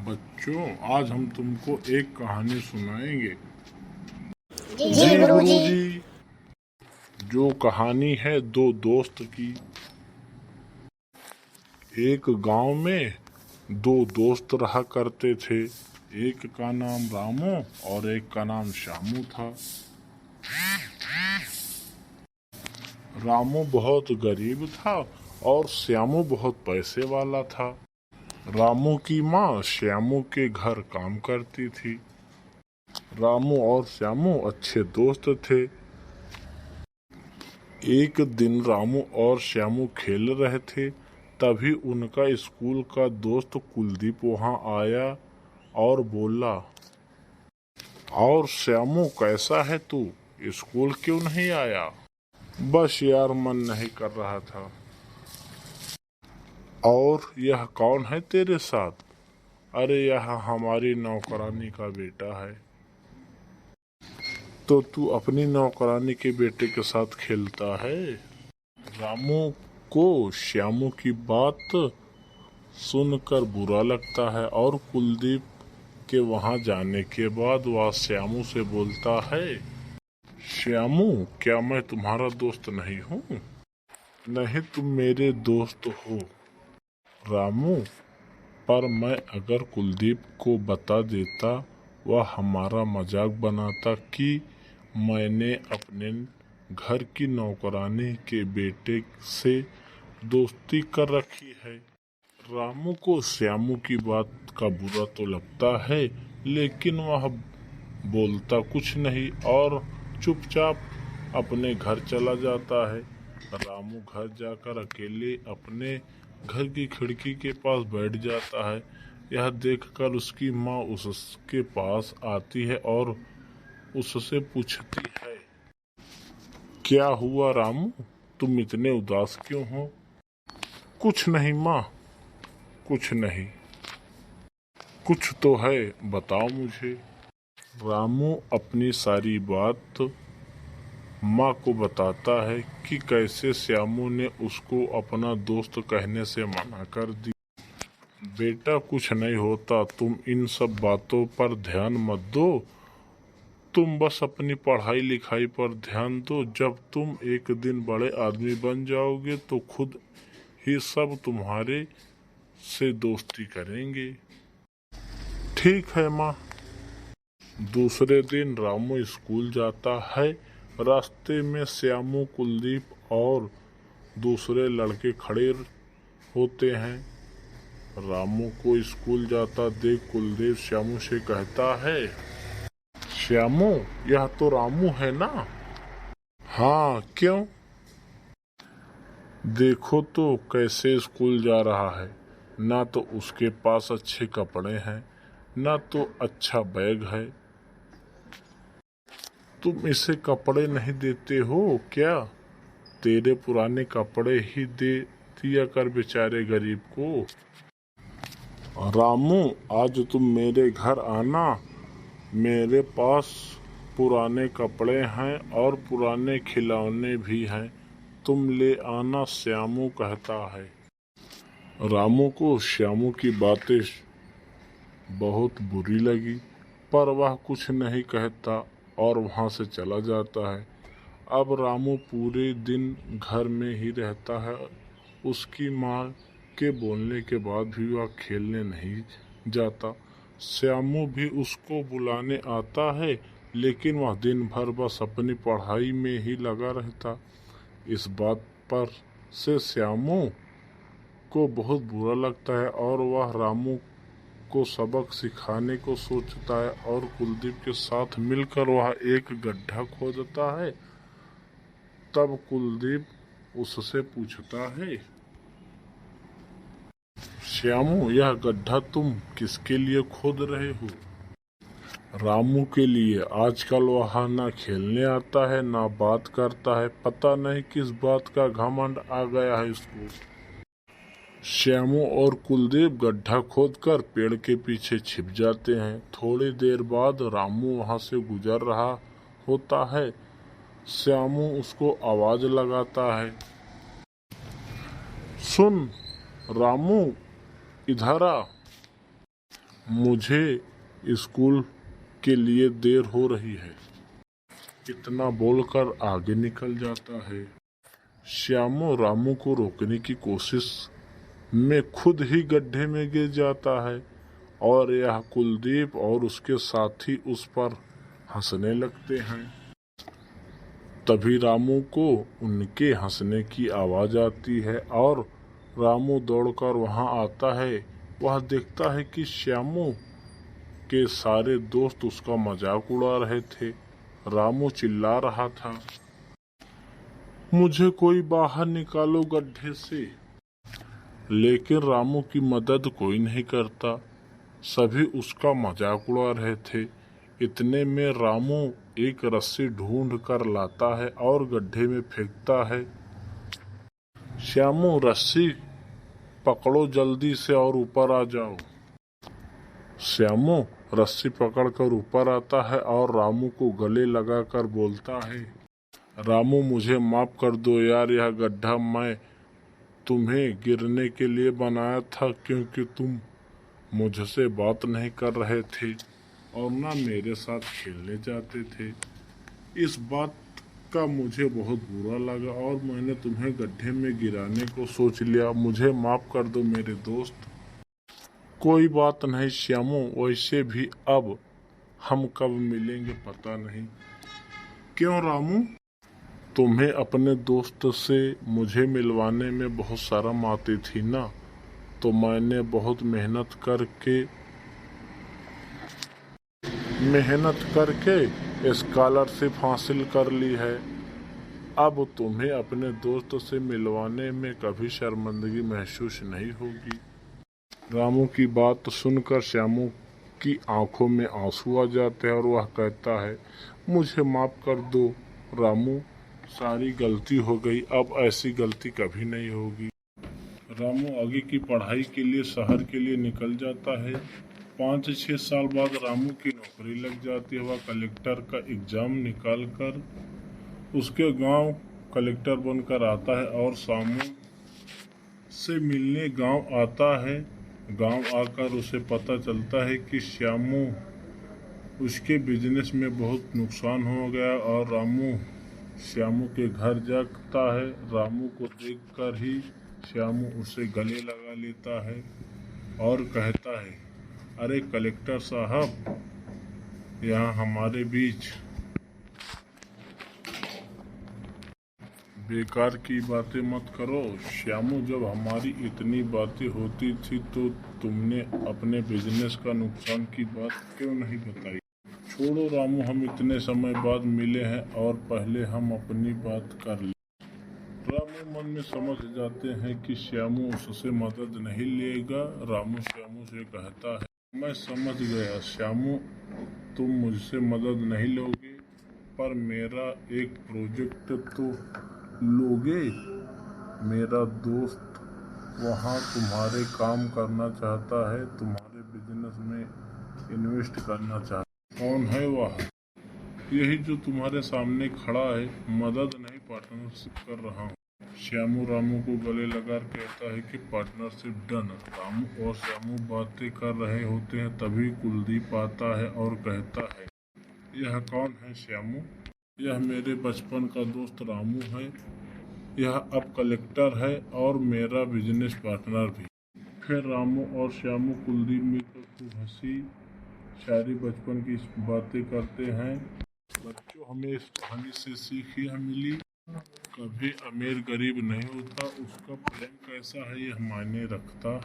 बच्चों, आज हम तुमको एक कहानी सुनाएंगे। जी गुरुजी। गुरुजी। जो कहानी है दो दोस्त की। एक गांव में दो दोस्त रहा करते थे। एक का नाम रामू और एक का नाम श्यामू था। रामू बहुत गरीब था और श्यामू बहुत पैसे वाला था। रामू की माँ श्यामू के घर काम करती थी। रामू और श्यामू अच्छे दोस्त थे। एक दिन रामू और श्यामू खेल रहे थे, तभी उनका स्कूल का दोस्त कुलदीप वहां आया और बोला, और श्यामू कैसा है तू, स्कूल क्यों नहीं आया? बस यार, मन नहीं कर रहा था। और यह कौन है तेरे साथ? अरे यह हमारी नौकरानी का बेटा है। तो तू अपनी नौकरानी के बेटे के साथ खेलता है? रामू को श्यामू की बात सुनकर बुरा लगता है और कुलदीप के वहां जाने के बाद वह श्यामू से बोलता है, श्यामू, क्या मैं तुम्हारा दोस्त नहीं हूँ? नहीं, तुम मेरे दोस्त हो रामू, पर मैं अगर कुलदीप को बता देता, वह हमारा मजाक बनाता कि मैंने अपने घर की नौकरानी के बेटे से दोस्ती कर रखी है। रामू को श्यामू की बात का बुरा तो लगता है, लेकिन वह बोलता कुछ नहीं और चुपचाप अपने घर चला जाता है। रामू घर जाकर अकेले अपने घर की खिड़की के पास बैठ जाता है। यह देखकर उसकी माँ उसके पास आती है और उससे पूछती है, क्या हुआ रामू, तुम इतने उदास क्यों हो? कुछ नहीं माँ, कुछ नहीं। कुछ तो है, बताओ मुझे। रामू अपनी सारी बात माँ को बताता है कि कैसे श्यामू ने उसको अपना दोस्त कहने से मना कर दी। बेटा, कुछ नहीं होता, तुम इन सब बातों पर ध्यान मत दो। तुम बस अपनी पढ़ाई लिखाई पर ध्यान दो। जब तुम एक दिन बड़े आदमी बन जाओगे तो खुद ही सब तुम्हारे से दोस्ती करेंगे। ठीक है माँ। दूसरे दिन रामू स्कूल जाता है। रास्ते में श्यामू, कुलदीप और दूसरे लड़के खड़े होते हैं। रामू को स्कूल जाता देख कुलदीप श्यामू से कहता है, श्यामू, यह तो रामू है ना? हाँ, क्यों? देखो तो कैसे स्कूल जा रहा है। ना तो उसके पास अच्छे कपड़े हैं, ना तो अच्छा बैग है। तुम इसे कपड़े नहीं देते हो क्या? तेरे पुराने कपड़े ही दे दिया कर बेचारे गरीब को। रामू, आज तुम मेरे घर आना। मेरे पास पुराने कपड़े हैं और पुराने खिलौने भी हैं। तुम ले आना, श्यामू कहता है। रामू को श्यामू की बातें बहुत बुरी लगी, पर वह कुछ नहीं कहता और वहां से चला जाता है। अब रामू पूरे दिन घर में ही रहता है। उसकी माँ के बोलने के बाद भी वह खेलने नहीं जाता। श्यामू भी उसको बुलाने आता है, लेकिन वह दिन भर बस अपनी पढ़ाई में ही लगा रहता। इस बात पर से श्यामू को बहुत बुरा लगता है और वह रामू को सबक सिखाने को सोचता है और कुलदीप के साथ मिलकर वह एक गड्ढा खोदता है। तब कुलदीप उससे पूछता है, श्यामू, यह गड्ढा तुम किसके लिए खोद रहे हो? रामू के लिए। आजकल वह ना खेलने आता है, ना बात करता है। पता नहीं किस बात का घमंड आ गया है इसको। श्यामू और कुलदीप गड्ढा खोदकर पेड़ के पीछे छिप जाते हैं। थोड़ी देर बाद रामू वहां से गुजर रहा होता है। श्यामू उसको आवाज लगाता है, सुन रामू, इधर आ। मुझे स्कूल के लिए देर हो रही है। इतना बोलकर आगे निकल जाता है। श्यामू रामू को रोकने की कोशिश में खुद ही गड्ढे में गिर जाता है और यह कुलदीप और उसके साथी उस पर हंसने लगते हैं। तभी रामू को उनके हंसने की आवाज आती है और रामू दौड़कर वहां आता है। वह देखता है कि श्यामू के सारे दोस्त उसका मजाक उड़ा रहे थे। रामू चिल्ला रहा था, मुझे कोई बाहर निकालो गड्ढे से। लेकिन रामू की मदद कोई नहीं करता। सभी उसका मजाक उड़ा रहे थे। इतने में रामू एक रस्सी ढूंढ कर लाता है और गड्ढे में फेंकता है। श्यामू, रस्सी पकड़ो जल्दी से और ऊपर आ जाओ। श्यामू रस्सी पकड़कर ऊपर आता है और रामू को गले लगाकर बोलता है, रामू मुझे माफ कर दो यार, यह गड्ढा मैं तुम्हें गिरने के लिए बनाया था क्योंकि तुम मुझसे बात नहीं कर रहे थे और ना मेरे साथ खेलने जाते थे। इस बात का मुझे बहुत बुरा लगा और मैंने तुम्हें गड्ढे में गिराने को सोच लिया। मुझे माफ कर दो मेरे दोस्त। कोई बात नहीं श्यामू, वैसे भी अब हम कब मिलेंगे पता नहीं। क्यों रामू? तुम्हें अपने दोस्त से मुझे मिलवाने में बहुत शर्म आती थी ना, तो मैंने बहुत मेहनत करके स्कॉलरशिप हासिल कर ली है। अब तुम्हें अपने दोस्त से मिलवाने में कभी शर्मिंदगी महसूस नहीं होगी। रामू की बात सुनकर श्यामू की आंखों में आंसू आ जाते हैं और वह कहता है, मुझे माफ कर दो रामू, सारी गलती हो गई, अब ऐसी गलती कभी नहीं होगी। रामू आगे की पढ़ाई के लिए शहर के लिए निकल जाता है। 5-6 साल बाद रामू की नौकरी लग जाती है। वह कलेक्टर का एग्जाम निकाल कर उसके गांव कलेक्टर बनकर आता है और श्यामू से मिलने गांव आता है। गांव आकर उसे पता चलता है कि श्यामू उसके बिजनेस में बहुत नुकसान हो गया और रामू श्यामू के घर जाता है। रामू को देखकर ही श्यामू उसे गले लगा लेता है और कहता है, अरे कलेक्टर साहब, यहाँ हमारे बीच बेकार की बातें मत करो। श्यामू, जब हमारी इतनी बातें होती थी तो तुमने अपने बिजनेस का नुकसान की बात क्यों नहीं बताई? छोड़ो रामू, हम इतने समय बाद मिले हैं और पहले हम अपनी बात कर लें। रामू मन में समझ जाते हैं कि श्यामू उससे मदद नहीं लेगा। रामू श्यामू से कहता है, मैं समझ गया श्यामू, तुम मुझसे मदद नहीं लोगे, पर मेरा एक प्रोजेक्ट तो लोगे। मेरा दोस्त वहाँ तुम्हारे काम करना चाहता है, तुम्हारे बिजनेस में इन्वेस्ट करना चाहता है। कौन है वह? यही जो तुम्हारे सामने खड़ा है। मदद नहीं, पार्टनरशिप कर रहा हूँ। श्यामू रामू को गले लगा कहता है कि पार्टनरशिप डन। रामू और श्यामू बातें कर रहे होते हैं, तभी कुलदीप आता है और कहता है, यह कौन है श्यामू? यह मेरे बचपन का दोस्त रामू है। यह अब कलेक्टर है और मेरा बिजनेस पार्टनर भी। फिर रामू और श्यामू कुलदीप मिलकर खूब हंसी शायरी बचपन की बातें करते हैं। बच्चों, हमें इस कहानी से सीख यह मिली, कभी अमीर गरीब नहीं होता, उसका प्रेम कैसा है यह मायने रखता है।